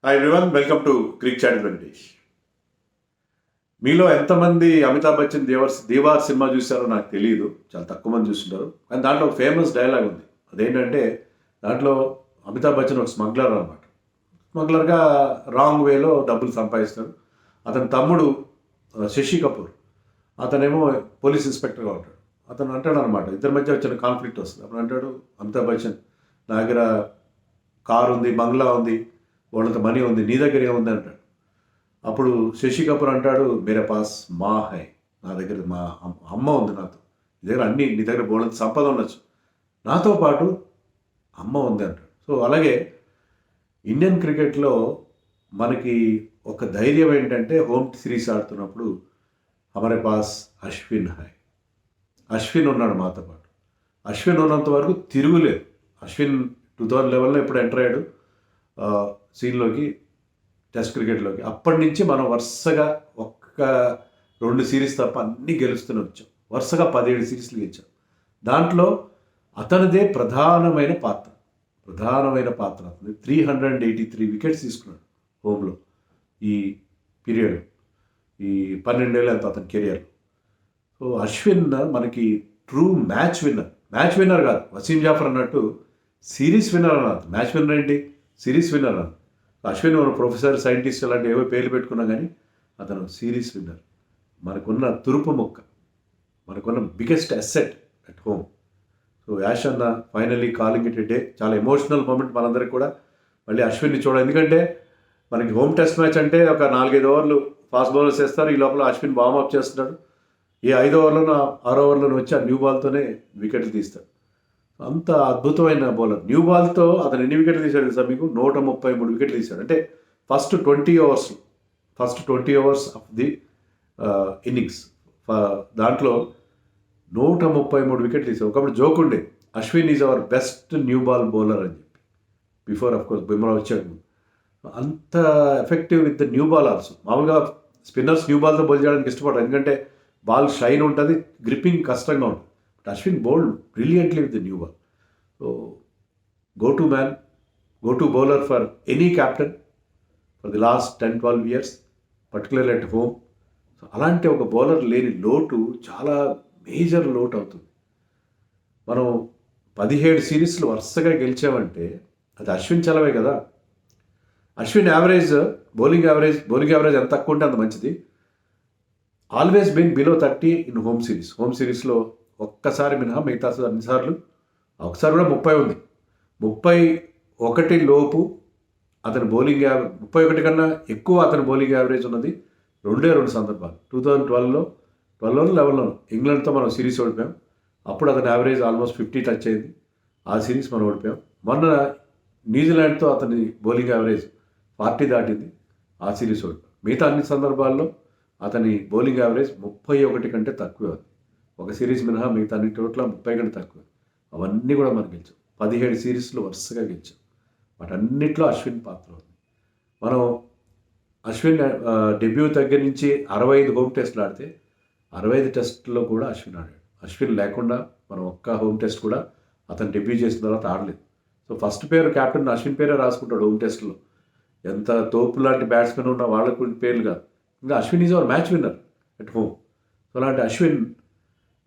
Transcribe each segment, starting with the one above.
Hi everyone, welcome to Cric Chat Venkatesh. మీలో ఎంతమంది Amitabh Bachchan Devar cinema చూసారో నాకు తెలియదు, చాలా తక్కువ మంది చూస్తుంటారు. కానీ దాంట్లో ఒక ఫేమస్ డైలాగ్ ఉంది. అదేంటంటే దాంట్లో అమితాబ్ బచ్చన్ ఒక స్మగ్లర్ అనమాట. స్మగ్లర్గా రాంగ్ వేలో డబ్బులు సంపాదిస్తాడు. అతని తమ్ముడు శశి కపూర్, అతనేమో పోలీస్ ఇన్స్పెక్టర్గా ఉంటాడు. అతను అంటాడు అనమాట, ఇద్దరి మధ్య వచ్చిన కాన్ఫ్లిక్ట్ వస్తుంది. అప్పుడు అంటాడు అమితాబ్ బచ్చన్, నా దగ్గర కారు ఉంది, బంగ్లా ఉంది, వాళ్ళతో మనీ ఉంది, నీ దగ్గర ఏముంది అంటాడు. అప్పుడు శశి కపూర్ అంటాడు, మేరే పాస్ మా హై, నా దగ్గర మా అమ్మ ఉంది, నాతో నీ దగ్గర అన్ని, నీ దగ్గర బోళ్ళంత సంపద ఉండొచ్చు, నాతో పాటు అమ్మ ఉంది అంటాడు. సో అలాగే ఇండియన్ క్రికెట్లో మనకి ఒక ధైర్యం ఏంటంటే హోమ్ సిరీస్ ఆడుతున్నప్పుడు హమారే పాస్ అశ్విన్ హై, అశ్విన్ ఉన్నాడు మాతో పాటు. అశ్విన్ ఉన్నంత వరకు తిరుగులేదు. అశ్విన్ 2011లో ఎప్పుడు ఎంటర్ అయ్యాడు సీన్లోకి, టెస్ట్ క్రికెట్లోకి. అప్పటి నుంచి మనం వరుసగా ఒక్క 2 సిరీస్ తప్ప అన్నీ గెలుస్తూనే వచ్చాం. వరుసగా 17 సిరీస్లు గెలిచాం. దాంట్లో అతనిదే ప్రధానమైన పాత్ర. అతను 383 వికెట్స్ తీసుకున్నాడు హోమ్లో ఈ పీరియడ్, ఈ 12 ఏళ్ళు అంత అతని కెరియర్. సో అశ్విన్ మనకి ట్రూ మ్యాచ్ విన్నర్ కాదు, వసీం జాఫర్ అన్నట్టు సిరీస్ విన్నర్ అన్నారు. మ్యాచ్ విన్నర్ ఏంటి, సిరీస్ విన్నర్ అన్నారు. అశ్విన్ మన ప్రొఫెసర్, సైంటిస్ట్ అలాంటి ఏవో పేర్లు పెట్టుకున్నా కానీ అతను సిరీస్ విన్నర్. మనకున్న తురుపు మొక్క, మనకున్న biggest asset at home. So Ash అన్న finally calling it a day. చాలా ఎమోషనల్ మూమెంట్ మనందరికి కూడా. మళ్ళీ అశ్విన్ని చూడాలి, ఎందుకంటే మనకి హోమ్ టెస్ట్ మ్యాచ్ అంటే ఒక 4-5 ఓవర్లు ఫాస్ట్ బౌలర్స్ వేస్తారు. ఈ లోపల అశ్విన్ వార్మప్ చేస్తున్నాడు. ఈ 5 ఓవర్లను 6 ఓవర్లను వచ్చి ఆ న్యూ బాల్తోనే వికెట్లు తీస్తాడు. అంత అద్భుతమైన బౌలర్. న్యూ బాల్తో అతను ఎన్ని వికెట్లు తీశాడు తెలుసా మీకు? 133 వికెట్లు తీశాడు. అంటే first 20 overs of the innings, దాంట్లో 133 వికెట్లు తీశాడు. ఒకప్పుడు జోక్ ఉండే, Ashwin is our best new ball bowler అని చెప్పి. బిఫోర్ అఫ్ కోర్స్ బుమ్రా వచ్చాడు. అంత effective with the new ball also. మామూలుగా స్పిన్నర్స్ న్యూ బాల్తో బౌల్ చేయడానికి ఇష్టపడరు, ఎందుకంటే బాల్ షైన్ ఉంటుంది, గ్రిప్పింగ్ కష్టంగా ఉంటుంది. But Ashwin bowled brilliantly with the new ball. So go to bowler for any captain for the last 10-12 years, particularly at home. So అలాంటి ఒక బౌలర్ లేని లోటు చాలా మేజర్ లోటు అవుతుంది. మనం 17 సిరీస్లు వరుసగా గెలిచామంటే అది అశ్విన్ చలవే కదా. అశ్విన్ యావరేజ్, బౌలింగ్ యావరేజ్ ఎంత తక్కువ ఉంటే అంత మంచిది. Always been below 30 in home సిరీస్లో ఒక్కసారి మినహా మిగతా అన్నిసార్లు, ఒకసారి కూడా 30 ఉంది. 31 లోపు అతని బౌలింగ్ 31 కన్నా ఎక్కువ అతని బౌలింగ్ యావరేజ్ ఉన్నది 2 సందర్భాలు. 2012లో 11లో ఇంగ్లాండ్తో మనం సిరీస్ ఓడిపోయాం. అప్పుడు అతని యావరేజ్ ఆల్మోస్ట్ 50 టచ్ అయింది. ఆ సిరీస్ మనం ఓడిపోయాం. మొన్న న్యూజిలాండ్తో అతని బౌలింగ్ యావరేజ్ 40 దాటింది. ఆ సిరీస్ ఓడిపోయాం. మిగతా అన్ని సందర్భాల్లో అతని బౌలింగ్ యావరేజ్ 31 కంటే తక్కువే ఉంది. ఒక సిరీస్ మినహా మిగతా అన్ని టోటల్ 30 కంటే తక్కువ. అవన్నీ కూడా మనం గెలిచాం. 17 సిరీస్లు వరుసగా గెలిచాం. వాటన్నిటిలో అశ్విన్ పాత్ర ఉంది. మనం అశ్విన్ డెబ్యూ దగ్గర నుంచి 65 హోమ్ టెస్ట్లు ఆడితే 65 టెస్ట్లో కూడా అశ్విన్ ఆడాడు. అశ్విన్ లేకుండా మనం ఒక్క హోమ్ టెస్ట్ కూడా అతను డెబ్యూ చేసిన తర్వాత ఆడలేదు. సో ఫస్ట్ పేరు క్యాప్టెన్ అశ్విన్ పేరే రాసుకుంటాడు హోమ్ టెస్ట్లో. ఎంత తోపు లాంటి బ్యాట్స్మెన్ ఉన్న వాళ్ళకు పేర్లు కాదు. ఇంకా Ashwin is our match winner at home. So అలాంటి అశ్విన్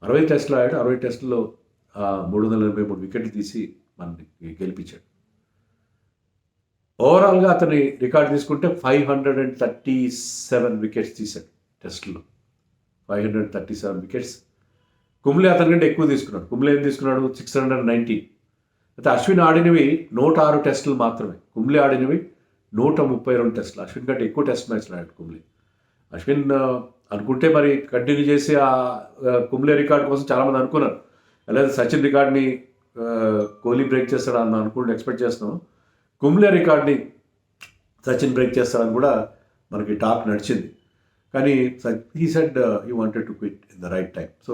60 టెస్టులు ఆడాడు. 60 టెస్టుల్లో 383 వికెట్లు తీసి మనకి గెలిపించాడు. ఓవరాల్గా అతని రికార్డ్ తీసుకుంటే 537 వికెట్స్ తీశాడు టెస్టులో. 537 వికెట్స్. కుంబ్లే అతని కంటే ఎక్కువ తీసుకున్నాడు. కుంబ్లే ఏం తీసుకున్నాడు? 619. అయితే అశ్విన్ ఆడినవి 106 టెస్టులు మాత్రమే. కుంబ్లే ఆడినవి 132 టెస్టులు. అశ్విన్ కంటే ఎక్కువ టెస్ట్ మ్యాచ్లు ఆడాడు కుంబ్లే. అశ్విన్ అనుకుంటే మరి కంటిన్యూ చేసి ఆ కుంబ్లే రికార్డ్ కోసం చాలామంది అనుకున్నారు. అలాగే సచిన్ రికార్డ్ని కోహ్లీ బ్రేక్ చేస్తాడని అనుకుంటూ ఎక్స్పెక్ట్ చేస్తున్నాం. కుంబ్లే రికార్డ్ని సచిన్ బ్రేక్ చేస్తాడని కూడా మనకి టాక్ నడిచింది. కానీ he said he wanted to quit in the right time. So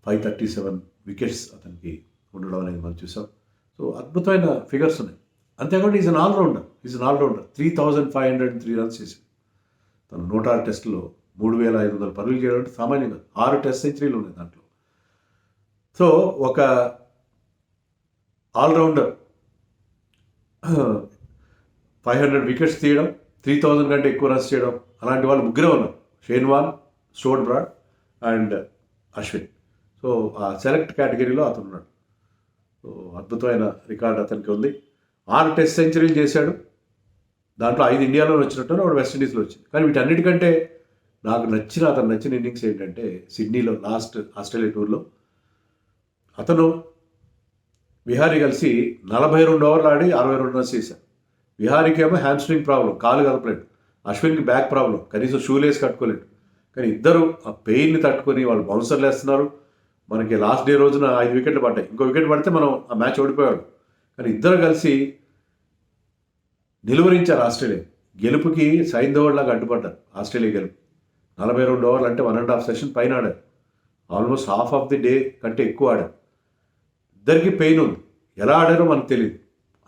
537 wickets అతనికి ఉండడం అనేది మనం చూసాం. సో అద్భుతమైన ఫిగర్స్ ఉన్నాయి. అంతేకాకుండా ఈజ్ అన్ ఆల్రౌండర్. 3,503 రన్స్ చేసి తను 106 టెస్టులో 3,500 పరుగులు చేయడం అంటే సామాన్యంగా 6 టెస్ట్ సెంచరీలు ఉన్నాయి దాంట్లో. సో ఒక ఆల్రౌండర్ 500 వికెట్స్ తీయడం, 3000 కంటే ఎక్కువ రన్స్ చేయడం, అలాంటి వాళ్ళు ముగ్గురే ఉన్నారు. Shane Warne, Stuart Broad and Ashwin. So ఆ సెలెక్ట్ కేటగిరీలో అతను ఉన్నాడు. సో అద్భుతమైన రికార్డ్ అతనికి ఉంది. 6 టెస్ట్ సెంచరీలు చేశాడు. దాంట్లో 5 ఇండియాలో వచ్చినట్టు, ఒకటి వెస్టిండీస్లో వచ్చింది. కానీ వీటన్నిటికంటే అతను నచ్చిన ఇన్నింగ్స్ ఏంటంటే సిడ్నీలో లాస్ట్ ఆస్ట్రేలియా టూర్లో అతను విహారీ కలిసి 42 ఓవర్లు ఆడి 62 రన్స్ చేశారు. విహారీకి ఏమో హ్యామ్స్ట్రింగ్ ప్రాబ్లం, కాలు కదపలేడు. అశ్విన్కి బ్యాక్ ప్రాబ్లం, కనీసం షూలేస్ కట్టుకోలేడు. కానీ ఇద్దరు ఆ పెయిన్ని తట్టుకొని వాళ్ళు బౌన్సర్లు వేస్తున్నారు. మనకి లాస్ట్ డే రోజున 5 వికెట్లు పడ్డాయి. ఇంకో వికెట్ పడితే మనం ఆ మ్యాచ్ ఓడిపోయాడు. కానీ ఇద్దరు కలిసి నిలువరించారు ఆస్ట్రేలియా గెలుపుకి. సైంధవుడిలాగా అడ్డుపడ్డారు ఆస్ట్రేలియా గెలుపు. 42 ఓవర్లు అంటే 1.5 సెషన్ పైన ఆడారు. Almost half of the day కంటే ఎక్కువ ఆడారు. ఇద్దరికి పెయిన్ ఉంది. ఎలా ఆడారో మనకు తెలియదు.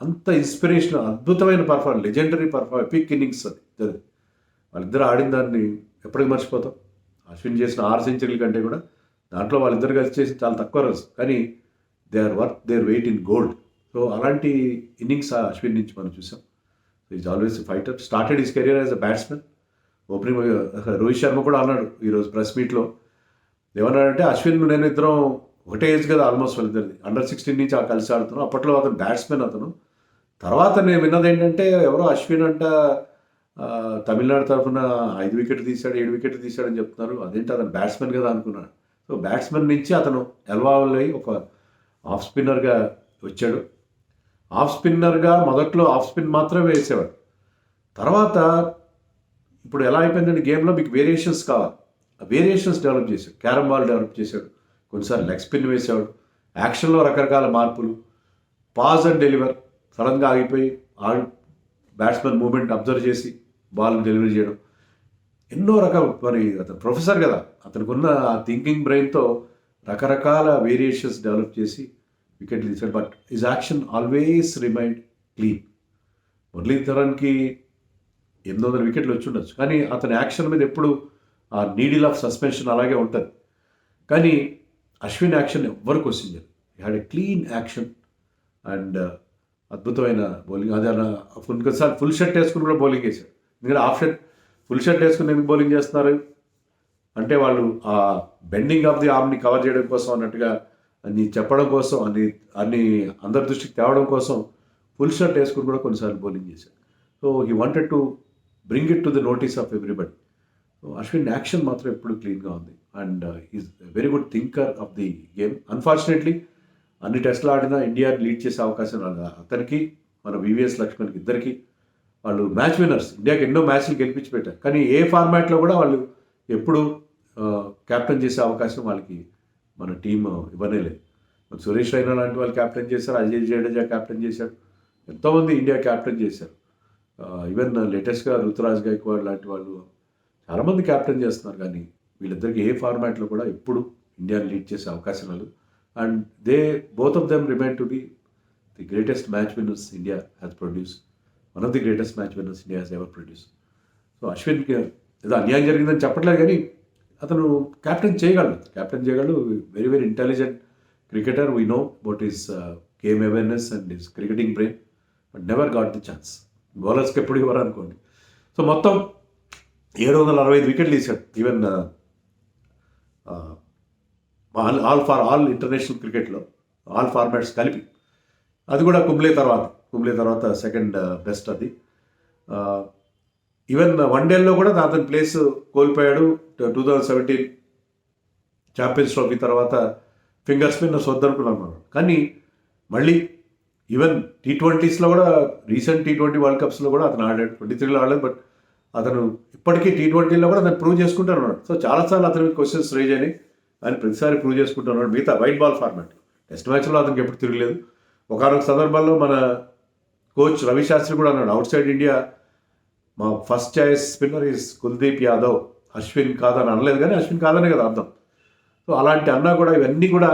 అంత ఇన్స్పిరేషనల్, అద్భుతమైన performance, legendary performance, epic innings అది ఇద్దరు. వాళ్ళిద్దరు ఆడిన దాన్ని ఎప్పటికి మర్చిపోతాం. అశ్విన్ చేసిన 6 సెంచరీల కంటే కూడా దాంట్లో వాళ్ళిద్దరు కలిసి చేసి చాలా తక్కువ రన్స్, కానీ they are worth their weight in gold. So అలాంటి ఇన్నింగ్స్ అశ్విన్ నుంచి మనం చూసాం. Is always fighter. Started his career as a batsmen. Opening Rohit Sharma కూడా అన్నాడు ఈరోజు ప్రెస్ మీట్లో. ఏమన్నాడంటే అశ్విన్ నేను ఇద్దరం ఒకటే ఏజ్ కదా ఆల్మోస్ట్ వాళ్ళిద్దరిది. అండర్-16 నుంచి కలిసి ఆడుతున్నాం. అప్పట్లో అతను బ్యాట్స్మెన్ అతను. తర్వాత నేను విన్నది ఏంటంటే ఎవరో అశ్విన్ అంట తమిళనాడు తరఫున 5 వికెట్లు తీశాడు, 7 వికెట్లు తీశాడని చెప్తున్నారు. అదేంటి అతను బ్యాట్స్మెన్ కదా అనుకున్నాడు. సో బ్యాట్స్మెన్ నుంచి అతను ఎల్వాల్ అయ్యి ఒక ఆఫ్ స్పిన్నర్గా వచ్చాడు. ఆఫ్ స్పిన్నర్గా మొదట్లో ఆఫ్ స్పిన్ మాత్రమే వేసేవాడు. తర్వాత ఇప్పుడు ఎలా అయిపోయిందంటే గేమ్లో మీకు వేరియేషన్స్ కావాలి. ఆ వేరియేషన్స్ డెవలప్ చేశాడు. క్యారమ్ బాల్ డెవలప్ చేశాడు. కొన్నిసార్లు లెగ్ స్పిన్ వేసేవాడు. యాక్షన్లో రకరకాల మార్పులు, పాజ్ అండ్ డెలివర్, సడన్గా ఆగిపోయి బ్యాట్స్మెన్ మూమెంట్ అబ్జర్వ్ చేసి బాల్ని డెలివరీ చేయడం, ఎన్నో రకాల. మరి అతను ప్రొఫెసర్ కదా, అతనికి ఉన్న ఆ థింకింగ్ బ్రెయిన్తో రకరకాల వేరియేషన్స్ డెవలప్ చేసి వికెట్లు తీశాడు. But his action always remained clean. మురళీధరన్కి 800 వికెట్లు వచ్చి ఉండొచ్చు, కానీ అతని యాక్షన్ మీద ఎప్పుడు ఆ నీడిల్ ఆఫ్ సస్పెన్షన్ అలాగే ఉంటుంది. కానీ అశ్విన్ యాక్షన్ ఎవ్వరు క్వశ్చన్ చేయరు. Had a clean action and అద్భుతమైన బౌలింగ్. అదే కొన్నిసార్లు ఫుల్ షర్ట్ వేసుకుని కూడా బౌలింగ్ వేశాడు. ఎందుకంటే హాఫ్ షర్ట్ ఫుల్ షర్ట్ వేసుకుని ఎందుకు బౌలింగ్ చేస్తున్నారు అంటే వాళ్ళు ఆ బెండింగ్ ఆఫ్ ది ఆర్మ్ని కవర్ చేయడం కోసం అన్నట్టుగా అన్ని చెప్పడం కోసం, అన్ని అందరి దృష్టికి తేవడం కోసం ఫుల్ షర్ట్ వేసుకుని కూడా కొన్నిసార్లు బౌలింగ్ చేశాడు. So he wanted to bring it to the notice of everybody. So Ashwin action మాత్రం ఎప్పుడు క్లీన్గా ఉంది and is very good thinker of the game. Unfortunately అన్ని టెస్ట్లు ఆడినా ఇండియా లీడ్ చేసే అవకాశం రాదు. అతనికి మన వివిఎస్ లక్ష్మణ్కి ఇద్దరికి వాళ్ళు మ్యాచ్ విన్నర్స్. ఇండియాకి ఎన్నో మ్యాచ్లు గెలిపించి పెట్టారు, కానీ ఏ ఫార్మాట్లో కూడా వాళ్ళు ఎప్పుడు క్యాప్టెన్ చేసే అవకాశం వాళ్ళకి మన టీం ఇవ్వనే లేదు. సురేష్ రైనా లాంటి వాళ్ళు క్యాప్టెన్ చేశారు, అజయ్ జడేజా క్యాప్టెన్ చేశారు, ఎంతోమంది ఇండియా క్యాప్టెన్ చేశారు. ఈవెన్ లేటెస్ట్గా రుతురాజ్ గైక్వాడ్ లాంటి వాళ్ళు చాలామంది క్యాప్టెన్ చేస్తున్నారు, కానీ వీళ్ళిద్దరికి ఏ ఫార్మాట్లో కూడా ఎప్పుడు ఇండియాని లీడ్ చేసే అవకాశం లేదు. And both of them remain to be the greatest match winners India has produced. One of the greatest match winners India has ever produced. So అశ్విన్కి ఏదో అన్యాయం జరిగిందని చెప్పట్లేదు, కానీ అతను క్యాప్టెన్ చేయగలడు. Very very intelligent cricketer. We know about his game awareness and his cricketing brain, but never got the chance. బౌలర్స్కి ఎప్పుడు ఇవ్వరు అనుకోండి. సో మొత్తం 765 వికెట్లు తీశాడు. ఈవెన్ ఆల్ ఇంటర్నేషనల్ క్రికెట్లో ఆల్ ఫార్మాట్స్ కలిపి. అది కూడా కుంబ్లే తర్వాత సెకండ్ బెస్ట్ అది. ఈవెన్ వన్డేల్లో కూడా అతని ప్లేస్ కోల్పోయాడు. 2017 ఛాంపియన్స్ ట్రోఫీ తర్వాత ఫింగర్ స్పిన్నర్స్ వద్దనుకున్నాను, కానీ మళ్ళీ ఈవెన్ T20స్లో కూడా రీసెంట్ T20 వరల్డ్ కప్స్లో కూడా అతను ఆడాడు. 23లో ఆడలేదు, బట్ అతను ఇప్పటికీ T20లో కూడా అతను ప్రూవ్ చేసుకుంటున్నాడు. సో చాలాసార్లు అతనికి క్వశ్చన్స్ రేజ్ అయినాయి, ఆయన ప్రతిసారి ప్రూవ్ చేసుకుంటున్నాడు. మిగతా వైట్ బాల్ ఫార్మాట్ టెస్ట్ మ్యాచ్లో అతనికి ఎప్పుడు తిరగలేదు. ఒకనొక సందర్భంలో మన కోచ్ రవి శాస్త్రి కూడా అన్నాడు, అవుట్ సైడ్ ఇండియా మా first choice spinner is Kuldeep Yadav, Ashwin కాదని అనలేదు, కానీ అశ్విన్ కాదనే కదా అర్థం. సో అలాంటి అన్నా కూడా ఇవన్నీ కూడా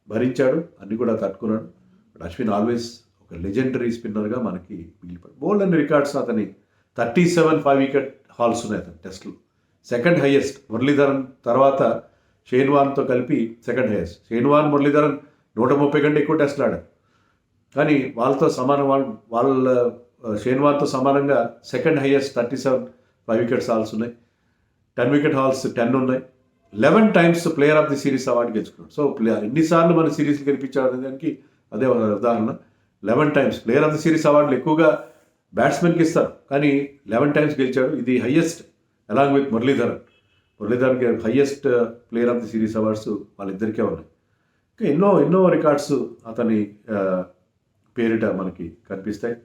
భరించాడు, అన్నీ కూడా తట్టుకున్నాడు. బట్ అశ్విన్ ఆల్వేస్ ఒక లెజెండరీ స్పిన్నర్గా మనకి మిగిలిపోయాడు. బోల్డ్ అండ్ రికార్డ్స్ అతని 37 5 వికెట్ హాల్స్ ఉన్నాయి అతను టెస్ట్లో. Second highest. మురళీధరన్ తర్వాత షేన్ వార్న్తో కలిపి second highest. Shane Warne, Muralidharan 130 కంటే ఎక్కువ టెస్ట్లు ఆడారు, కానీ వాళ్ళతో సమానం. వాళ్ళ షేన్ వార్న్తో సమానంగా సెకండ్ హైయెస్ట్ 37 5 వికెట్స్ హాల్స్ ఉన్నాయి. 10 వికెట్ హాల్స్ 10 ఉన్నాయి. 11 times player of the series award గెలుచుకున్నాడు. సో ఎన్నిసార్లు మన సిరీస్ గెలిపించాడు అనే దానికి అదే ఉదాహరణ. 11 times player of the series అవార్డులు ఎక్కువగా బ్యాట్స్మెన్కి ఇస్తారు, కానీ 11 టైమ్స్ గెలిచాడు. ఇది హైయెస్ట్ అలాంగ్ విత్ మురళీధరన్కి highest player of the series awards వాళ్ళిద్దరికే ఉన్నాయి. ఇంకా ఎన్నో రికార్డ్స్ అతని పేరిట మనకి కనిపిస్తాయి.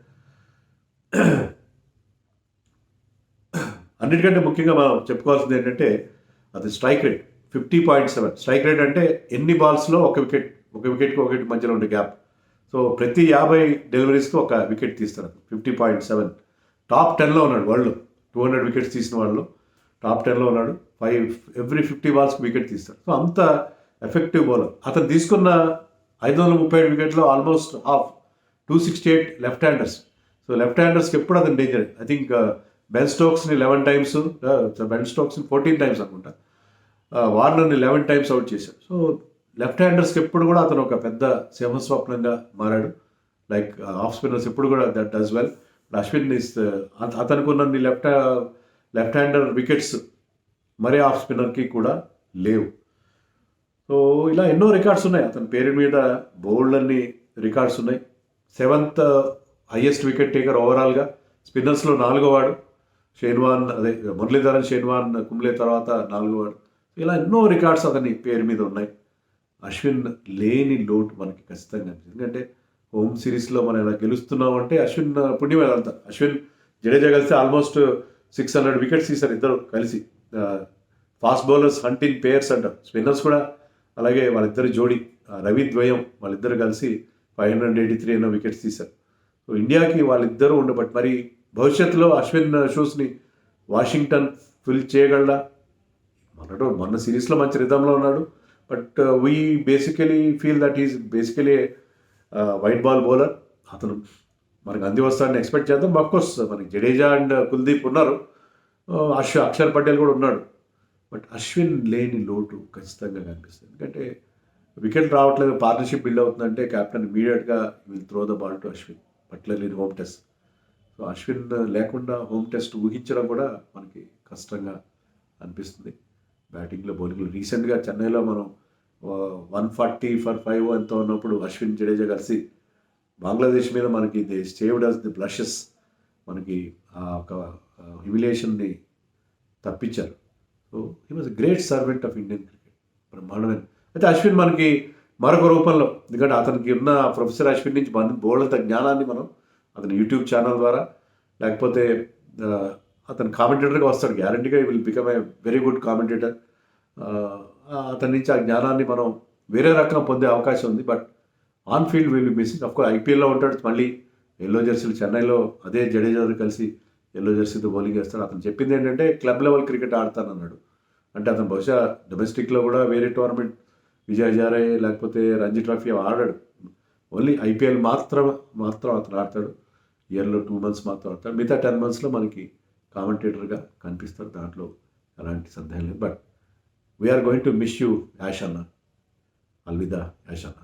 అన్నిటికంటే ముఖ్యంగా మనం చెప్పుకోవాల్సింది ఏంటంటే అది స్ట్రైక్ రేట్ 50.7. స్ట్రైక్ రేట్ అంటే ఎన్ని బాల్స్లో ఒక వికెట్కి ఒకటి మధ్యలో ఉండే గ్యాప్. సో ప్రతి 50 డెలివరీస్కి ఒక వికెట్ తీస్తారు. 50.7 టాప్ 10లో ఉన్నాడు వరల్డ్లో. 200 వికెట్స్ తీసిన వాళ్ళు టాప్ 10లో ఉన్నాడు. ఎవ్రీ 50 బాల్స్కి వికెట్ తీస్తాడు. సో అంత ఎఫెక్టివ్ బౌలర్. అతను తీసుకున్న 537 వికెట్లో almost half 268 left handers. So left హ్యాండర్స్కి ఎప్పుడు అతను డేంజర్. ఐ థింక్ బెన్ స్టోక్స్ని 11 టైమ్స్, బెన్ స్టోక్స్ని 14 టైమ్స్ అనుకుంటా, వార్నర్ని 11 టైమ్స్ అవుట్ చేశాడు. సో లెఫ్ట్ హ్యాండర్స్కి ఎప్పుడు కూడా అతను ఒక పెద్ద సింహస్వప్నంగా మారాడు. లైక్ ఆఫ్ స్పిన్నర్స్ ఎప్పుడు కూడా that does well. Ashwin is అతనికి ఉన్నన్ని లెఫ్ట్ హ్యాండర్ వికెట్స్ మరే ఆఫ్ స్పిన్నర్కి కూడా లేవు. సో ఇలా ఎన్నో రికార్డ్స్ ఉన్నాయి అతని పేరు మీద. బౌల్డ్ అన్ని రికార్డ్స్ ఉన్నాయి. 7th హైయెస్ట్ వికెట్ టేకర్ ఓవరాల్గా. స్పిన్నర్స్లో 4వ వాడు షేన్ వార్న్, అదే మురళీధరన్, షేన్ వార్న్, కుంబ్లే తర్వాత 4వ వాడు. ఇలా ఎన్నో రికార్డ్స్ అతని పేరు మీద ఉన్నాయి. అశ్విన్ లేని లోటు మనకి ఖచ్చితంగా అనిపిస్తుంది. ఎందుకంటే హోమ్ సిరీస్లో మనం ఇలా గెలుస్తున్నామంటే అశ్విన్ పుణ్యం అదంతా. అశ్విన్ జడేజా కలిసి ఆల్మోస్ట్ 600 వికెట్స్ తీశారు ఇద్దరు కలిసి. ఫాస్ట్ బౌలర్స్ హంటింగ్ పేయర్స్ అంటారు. స్పిన్నర్స్ కూడా అలాగే వాళ్ళిద్దరు జోడి రవి ద్వయం వాళ్ళిద్దరు కలిసి 583 ఎన్నో వికెట్స్ తీశారు. సో ఇండియాకి వాళ్ళిద్దరూ ఉండబట్టి మరి భవిష్యత్తులో అశ్విన్ షూస్ని వాషింగ్టన్ ఫిల్ చేయగలడా? మొన్న సిరీస్లో మంచి రిధంలో ఉన్నాడు. But we basically feel that is basically white ball bowler. అతను మనకు అంది వస్తాడని ఎక్స్పెక్ట్ చేద్దాం. అఫ్కోర్స్ మనకి జడేజా అండ్ కుల్దీప్ ఉన్నారు, అక్షర్ పటేల్ కూడా ఉన్నాడు. బట్ అశ్విన్ లేని లోటు ఖచ్చితంగా కనిపిస్తుంది. ఎందుకంటే వికెట్ రావట్లేదు, పార్ట్నర్షిప్ బిల్డ్ అవుతుందంటే కెప్టెన్ ఇమీడియట్గా will throw the ball to Ashwin, particularly home test. So Ashwin లేకుండా హోమ్ టెస్ట్ ఊహించడం కూడా మనకి కష్టంగా అనిపిస్తుంది. బ్యాటింగ్లో బౌలింగ్లో రీసెంట్గా చెన్నైలో మనం 140 for 5 ఎంతో ఉన్నప్పుడు అశ్విన్ జడేజా కలిసి బంగ్లాదేశ్ మీద మనకి the saved us the blushes, మనకి ఒక హ్యూమిలియేషన్ని తప్పించారు. So he was great servant of Indian cricket, బ్రహ్మాండమైన. అయితే అశ్విన్ మనకి మరొక రూపంలో, ఎందుకంటే అతనికి ఉన్న ప్రొఫెసర్ అశ్విన్ నుంచి బోల్డంత జ్ఞానాన్ని మనం అతని యూట్యూబ్ ఛానల్ ద్వారా, లేకపోతే అతను కామెంటేటర్గా వస్తాడు గ్యారంటీగా. ఈ will become a very good commentator. అతని నుంచి ఆ జ్ఞానాన్ని మనం వేరే రకంగా పొందే అవకాశం ఉంది. But on field will be missing. Of course ఐపీఎల్లో ఉంటాడు, మళ్ళీ ఎల్లో జెర్సీలు చెన్నైలో అదే జడేజా కలిసి ఎల్లో జెర్సీతో బౌలింగ్ వేస్తాడు. అతను చెప్పింది ఏంటంటే క్లబ్ లెవెల్ క్రికెట్ ఆడతానన్నాడు. అంటే అతను బహుశా డొమెస్టిక్లో కూడా వేరే టోర్నమెంట్ విజయ్ హజారే లేకపోతే రంజీ ట్రోఫీ ఆడాడు. ఓన్లీ ఐపీఎల్ మాత్రం అతను ఆడతాడు. ఇయర్లో 2 months మాత్రం ఆడతాడు. మిగతా 10 monthsలో మనకి కామెంటేటర్గా కనిపిస్తారు. దాంట్లో ఎలాంటి సందేహం లేదు. But we're going to miss you Ash అన్న. అల్విదా యాష్ అన్న.